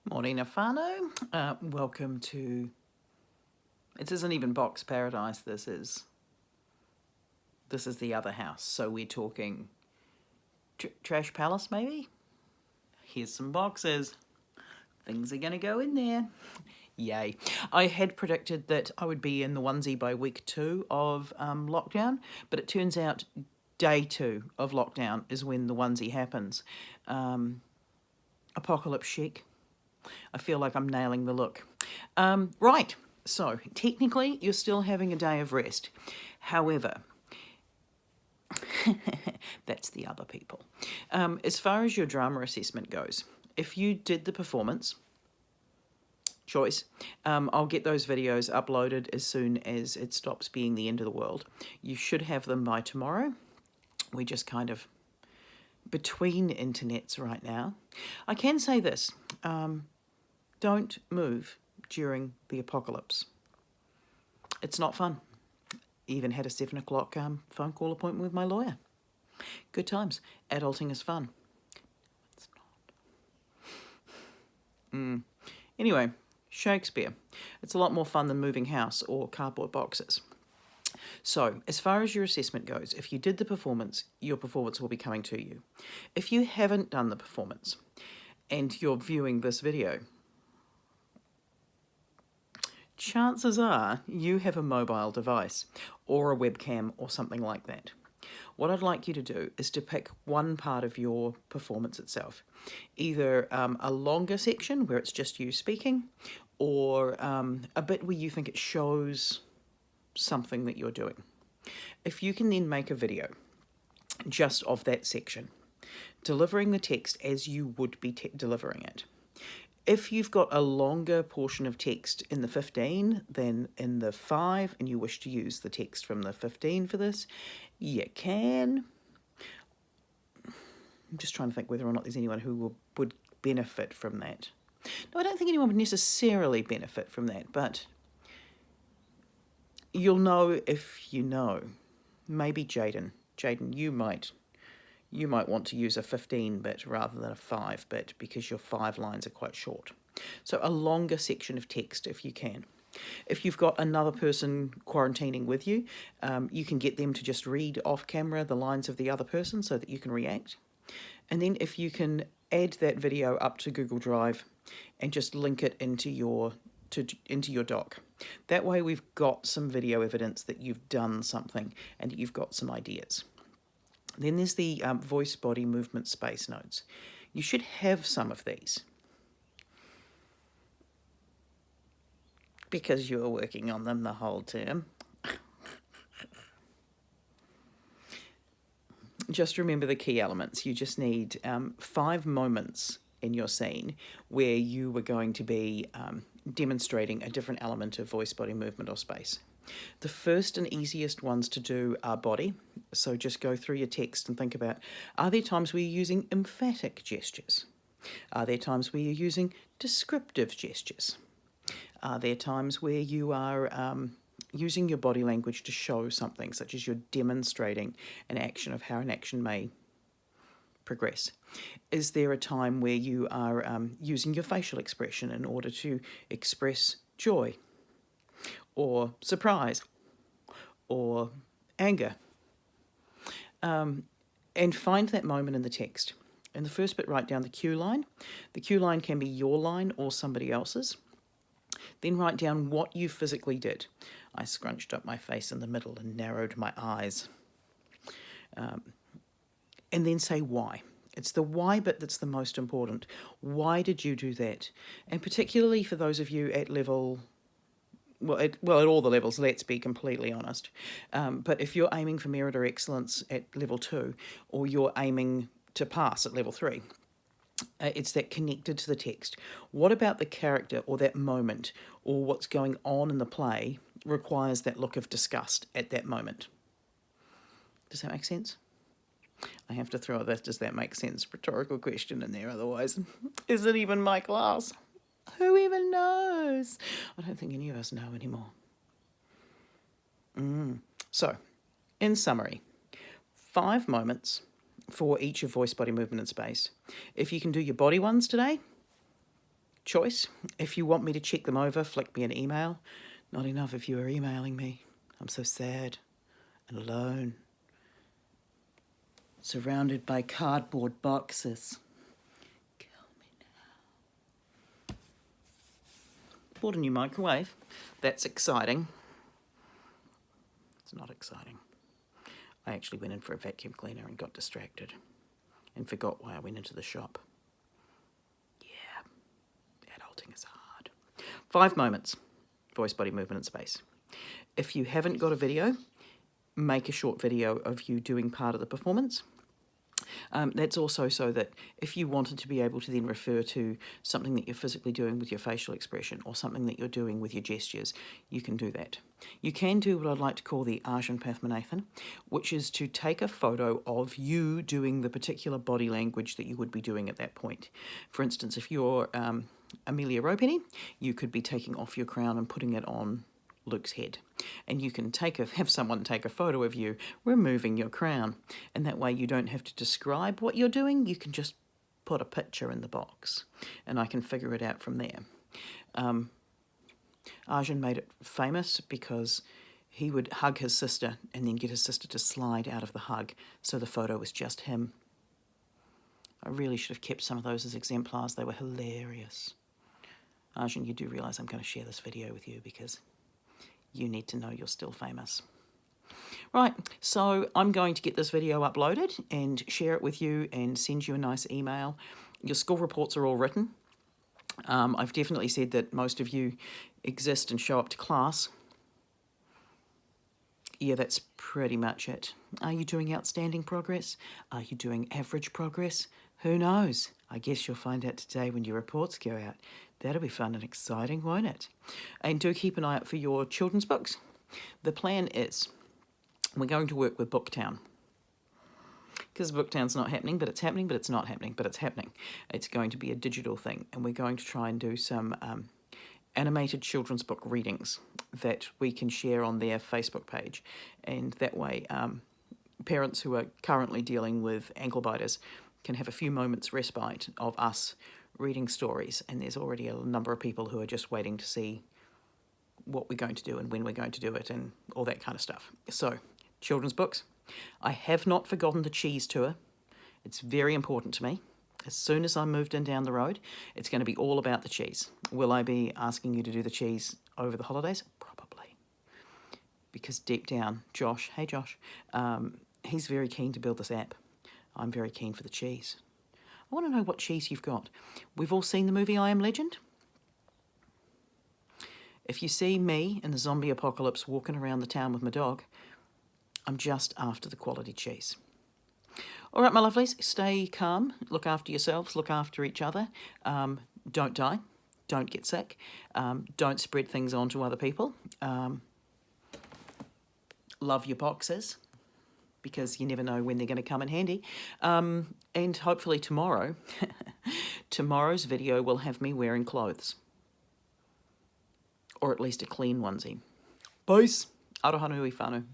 Morena whanau. Welcome to... It isn't even box paradise, this is the other house. So we're talking trash palace, maybe? Here's some boxes. Things are going to go in there. Yay. I had predicted that I would be in the onesie by week 2 of lockdown, but it turns out day 2 of lockdown is when the onesie happens. Apocalypse chic. I feel like I'm nailing the look. Right, so technically you're still having a day of rest. However, that's the other people. As far as your drama assessment goes, if you did the performance choice, I'll get those videos uploaded as soon as it stops being the end of the world. You should have them by tomorrow. We're just kind of between internets right now. I can say this, don't move during the apocalypse. It's not fun. Even had a 7 o'clock phone call appointment with my lawyer. Good times. Adulting is fun. It's not. Anyway, Shakespeare. It's a lot more fun than moving house or cardboard boxes. So, as far as your assessment goes, if you did the performance, your performance will be coming to you. If you haven't done the performance and you're viewing this video, chances are you have a mobile device or a webcam or something like that. What I'd like you to do is to pick one part of your performance itself, either a longer section where it's just you speaking, or a bit where you think it shows something that you're doing. If you can then make a video just of that section, delivering the text as you would be delivering it. If you've got a longer portion of text in the 15 than in the 5, and you wish to use the text from the 15 for this, you can. I'm just trying to think whether or not there's anyone who would benefit from that. No, I don't think anyone would necessarily benefit from that, but you'll know if you know. Maybe Jaden. Jaden, you might want to use a 15-bit rather than a 5-bit because your 5 lines are quite short. So a longer section of text if you can. If you've got another person quarantining with you, you can get them to just read off camera the lines of the other person so that you can react. And then if you can add that video up to Google Drive and just link it into your doc. That way we've got some video evidence that you've done something and that you've got some ideas. Then there's the voice body movement space notes. You should have some of these because you were working on them the whole term. Just remember the key elements. You just need 5 moments in your scene where you were going to be demonstrating a different element of voice body movement or space. The first and easiest ones to do are body. So just go through your text and think about, are there times where you're using emphatic gestures? Are there times where you're using descriptive gestures? Are there times where you are using your body language to show something, such as you're demonstrating an action of how an action may progress? Is there a time where you are using your facial expression in order to express joy or surprise or anger? And find that moment in the text. In the first bit, write down the cue line. The cue line can be your line or somebody else's. Then write down what you physically did. I scrunched up my face in the middle and narrowed my eyes. And then say why. It's the why bit that's the most important. Why did you do that? And particularly for those of you at level... Well, at all the levels, let's be completely honest. But if you're aiming for merit or excellence at level 2, or you're aiming to pass at level 3, it's that connected to the text. What about the character or that moment or what's going on in the play requires that look of disgust at that moment? Does that make sense? I have to throw that does that make sense rhetorical question in there, otherwise is it even my class? Who even knows? I don't think any of us know anymore. So, in summary, 5 moments for each of voice, body, movement and space. If you can do your body ones today, choice. If you want me to check them over, flick me an email. Not enough if you are emailing me. I'm so sad and alone, surrounded by cardboard boxes. Kill me now. Bought a new microwave. That's exciting. It's not exciting. I actually went in for a vacuum cleaner and got distracted and forgot why I went into the shop. Yeah, adulting is hard. 5 moments, voice, body, movement and space. If you haven't got a video, make a short video of you doing part of the performance. That's also so that if you wanted to be able to then refer to something that you're physically doing with your facial expression or something that you're doing with your gestures, you can do that. You can do what I'd like to call the Ajahn Pathmanathan, which is to take a photo of you doing the particular body language that you would be doing at that point. For instance, if you're Amelia Ropeni, you could be taking off your crown and putting it on Luke's head, and you can have someone take a photo of you removing your crown, and that way you don't have to describe what you're doing. You can just put a picture in the box and I can figure it out from there. Ajahn made it famous because he would hug his sister and then get his sister to slide out of the hug, so the photo was just him. I really should have kept some of those as exemplars. They were hilarious. Ajahn, you do realise I'm going to share this video with you because you need to know you're still famous. Right, so I'm going to get this video uploaded and share it with you and send you a nice email. Your school reports are all written. I've definitely said that most of you exist and show up to class. Yeah, that's pretty much it. Are you doing outstanding progress? Are you doing average progress? Who knows? I guess you'll find out today when your reports go out. That'll be fun and exciting, won't it? And do keep an eye out for your children's books. The plan is we're going to work with Booktown. Because Booktown's not happening, but it's happening, but it's not happening, but it's happening. It's going to be a digital thing, and we're going to try and do some animated children's book readings that we can share on their Facebook page. And that way, parents who are currently dealing with ankle biters can have a few moments respite of us reading stories, and there's already a number of people who are just waiting to see what we're going to do and when we're going to do it and all that kind of stuff. So, children's books. I have not forgotten the cheese tour. It's very important to me. As soon as I'm moved in down the road, it's going to be all about the cheese. Will I be asking you to do the cheese over the holidays? Probably. Because deep down, Josh, hey Josh, he's very keen to build this app. I'm very keen for the cheese. I want to know what cheese you've got. We've all seen the movie I Am Legend. If you see me in the zombie apocalypse walking around the town with my dog, I'm just after the quality cheese. All right, my lovelies, stay calm, look after yourselves, look after each other. Don't die, don't get sick, don't spread things on to other people. Love your boxes, because you never know when they're going to come in handy. And hopefully tomorrow, tomorrow's video will have me wearing clothes. Or at least a clean onesie. Peace. Aroha nui whanau.